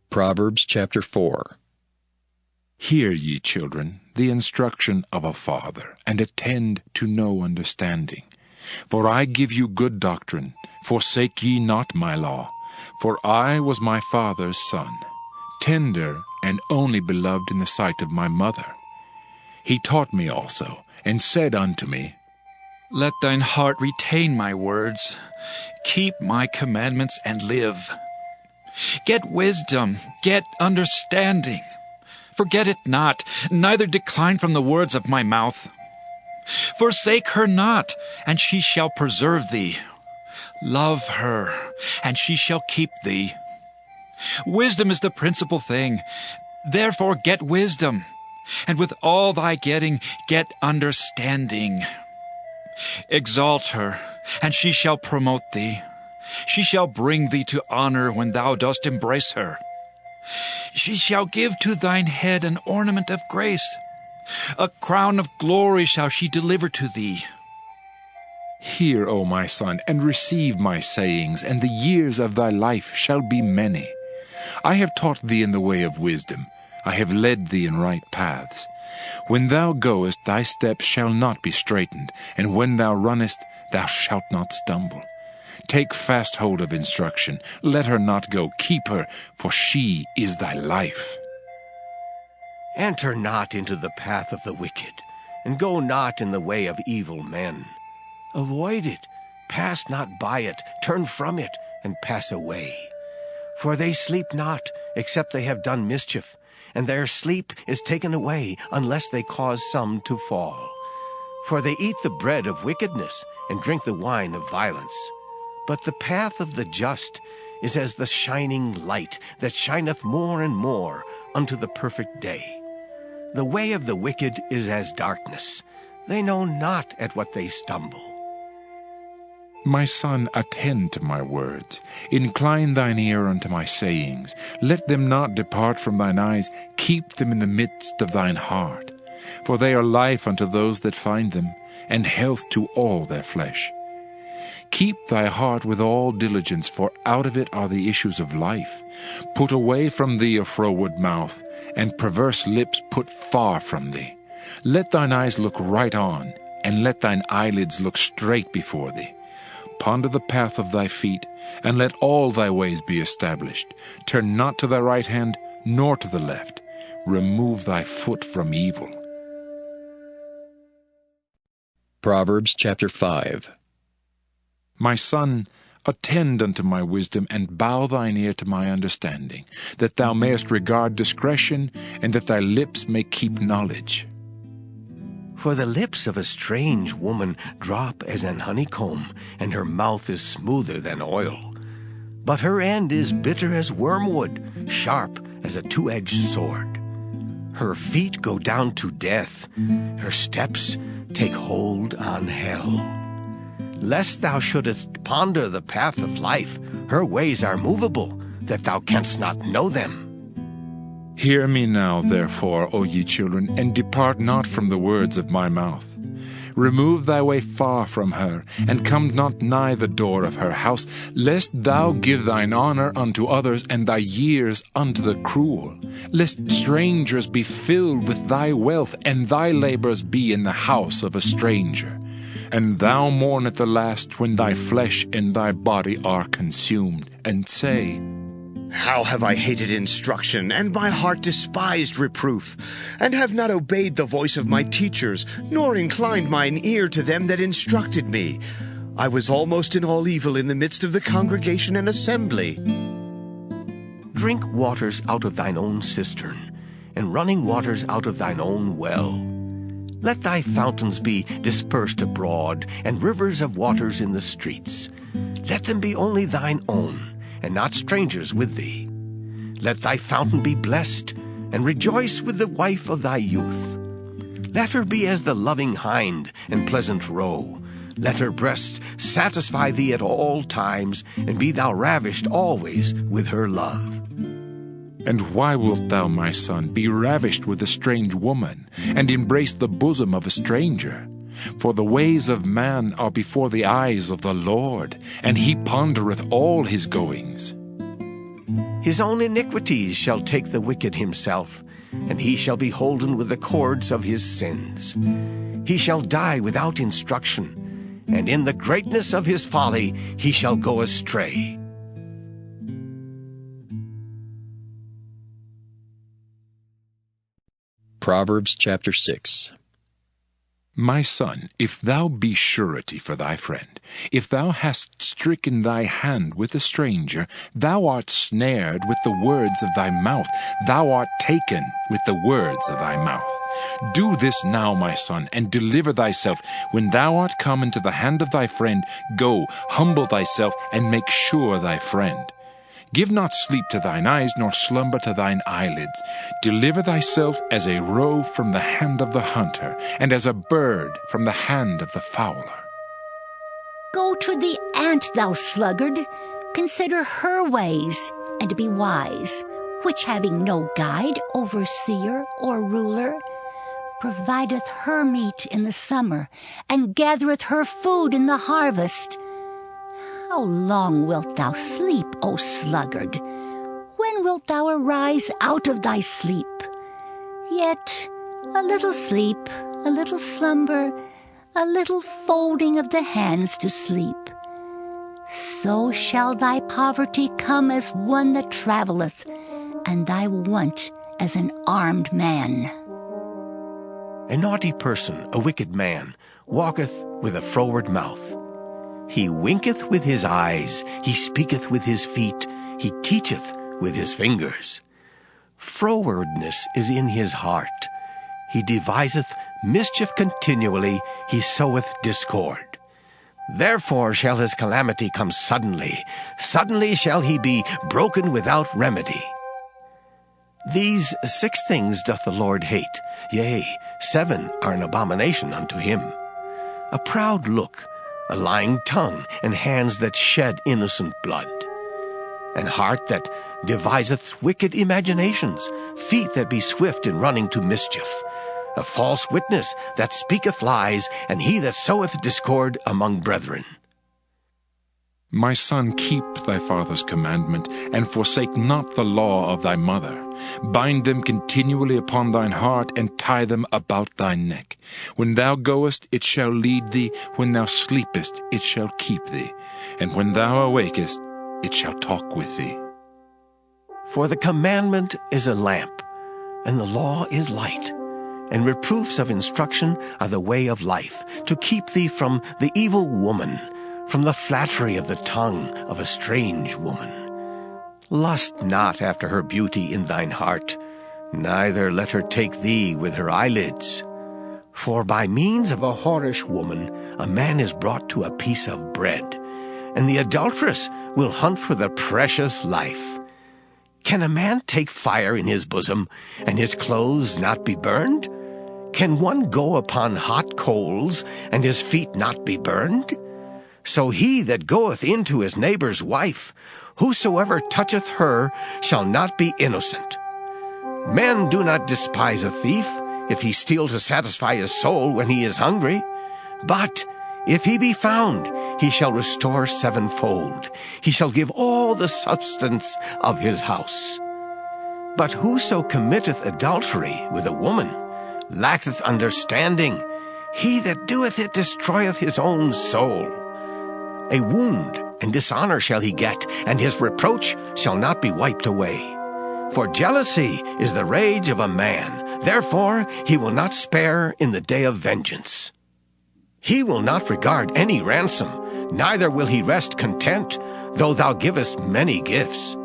Proverbs chapter 4. Hear, ye children, the instruction of a father, and attend to no understanding. For I give you good doctrine, forsake ye not my law. For I was my father's son, tender and only beloved in the sight of my mother. He taught me also, and said unto me, Let thine heart retain my words. Keep my commandments and live. Get wisdom, get understanding. Forget it not, neither decline from the words of my mouth. Forsake her not, and she shall preserve thee. Love her, and she shall keep thee. Wisdom is the principal thing. Therefore get wisdom, and with all thy getting, get understanding. Exalt her, and she shall promote thee. She shall bring thee to honor when thou dost embrace her. She shall give to thine head an ornament of grace. A crown of glory shall she deliver to thee. Hear, O my son, and receive my sayings, and the years of thy life shall be many. I have taught thee in the way of wisdom. I have led thee in right paths. When thou goest, thy steps shall not be straitened, and when thou runnest, thou shalt not stumble. Take fast hold of instruction. Let her not go. Keep her, for she is thy life. Enter not into the path of the wicked, and go not in the way of evil men. Avoid it, pass not by it, turn from it, and pass away. For they sleep not, except they have done mischief, and their sleep is taken away, unless they cause some to fall. For they eat the bread of wickedness, and drink the wine of violence. But the path of the just is as the shining light that shineth more and more unto the perfect day. The way of the wicked is as darkness. They know not at what they stumble. My son, attend to my words. Incline thine ear unto my sayings. Let them not depart from thine eyes. Keep them in the midst of thine heart. For they are life unto those that find them, and health to all their flesh. Keep thy heart with all diligence, for out of it are the issues of life. Put away from thee a froward mouth, and perverse lips put far from thee. Let thine eyes look right on, and let thine eyelids look straight before thee. Ponder the path of thy feet, and let all thy ways be established. Turn not to thy right hand, nor to the left. Remove thy foot from evil. Proverbs chapter 5. My son, attend unto my wisdom, and bow thine ear to my understanding, that thou mayest regard discretion, and that thy lips may keep knowledge. For the lips of a strange woman drop as an honeycomb, and her mouth is smoother than oil. But her end is bitter as wormwood, sharp as a two-edged sword. Her feet go down to death, her steps take hold on hell. Lest thou shouldest ponder the path of life, her ways are movable, that thou canst not know them. Hear me now, therefore, O ye children, and depart not from the words of my mouth. Remove thy way far from her, and come not nigh the door of her house, lest thou give thine honor unto others, and thy years unto the cruel. Lest strangers be filled with thy wealth, and thy labors be in the house of a stranger. And thou mourn at the last, when thy flesh and thy body are consumed, and say, How have I hated instruction, and my heart despised reproof, and have not obeyed the voice of my teachers, nor inclined mine ear to them that instructed me. I was almost in all evil in the midst of the congregation and assembly. Drink waters out of thine own cistern, and running waters out of thine own well. Let thy fountains be dispersed abroad, and rivers of waters in the streets. Let them be only thine own, and not strangers with thee. Let thy fountain be blessed, and rejoice with the wife of thy youth. Let her be as the loving hind and pleasant roe. Let her breasts satisfy thee at all times, and be thou ravished always with her love. And why wilt thou, my son, be ravished with a strange woman, and embrace the bosom of a stranger? For the ways of man are before the eyes of the Lord, and he pondereth all his goings. His own iniquities shall take the wicked himself, and he shall be holden with the cords of his sins. He shall die without instruction, and in the greatness of his folly he shall go astray. Proverbs chapter 6. My son, if thou be surety for thy friend, if thou hast stricken thy hand with a stranger, thou art snared with the words of thy mouth, thou art taken with the words of thy mouth. Do this now, my son, and deliver thyself. When thou art come into the hand of thy friend, go, humble thyself, and make sure thy friend. Give not sleep to thine eyes, nor slumber to thine eyelids. Deliver thyself as a roe from the hand of the hunter, and as a bird from the hand of the fowler. Go to the ant, thou sluggard, consider her ways, and be wise, which having no guide, overseer, or ruler, provideth her meat in the summer, and gathereth her food in the harvest. How long wilt thou sleep, O sluggard? When wilt thou arise out of thy sleep? Yet a little sleep, a little slumber, a little folding of the hands to sleep. So shall thy poverty come as one that travelleth, and thy want as an armed man. A naughty person, a wicked man, walketh with a froward mouth. He winketh with his eyes, he speaketh with his feet, he teacheth with his fingers. Frowardness is in his heart. He deviseth mischief continually, he soweth discord. Therefore shall his calamity come suddenly, suddenly shall he be broken without remedy. These 6 things doth the Lord hate, yea, 7 are an abomination unto him: a proud look, a lying tongue, and hands that shed innocent blood, an heart that deviseth wicked imaginations, feet that be swift in running to mischief, a false witness that speaketh lies, and he that soweth discord among brethren. My son, keep thy father's commandment, and forsake not the law of thy mother. Bind them continually upon thine heart, and tie them about thy neck. When thou goest, it shall lead thee. When thou sleepest, it shall keep thee. And when thou awakest, it shall talk with thee. For the commandment is a lamp, and the law is light, and reproofs of instruction are the way of life, to keep thee from the evil woman, from the flattery of the tongue of a strange woman. Lust not after her beauty in thine heart, neither let her take thee with her eyelids. For by means of a whorish woman a man is brought to a piece of bread, and the adulteress will hunt for the precious life. Can a man take fire in his bosom, and his clothes not be burned? Can one go upon hot coals, and his feet not be burned? So he that goeth into his neighbor's wife, whosoever toucheth her shall not be innocent. Men do not despise a thief, if he steal to satisfy his soul when he is hungry. But if he be found, he shall restore 7-fold. He shall give all the substance of his house. But whoso committeth adultery with a woman lacketh understanding. He that doeth it destroyeth his own soul. A wound and dishonor shall he get, and his reproach shall not be wiped away. For jealousy is the rage of a man, therefore he will not spare in the day of vengeance. He will not regard any ransom, neither will he rest content, though thou givest many gifts.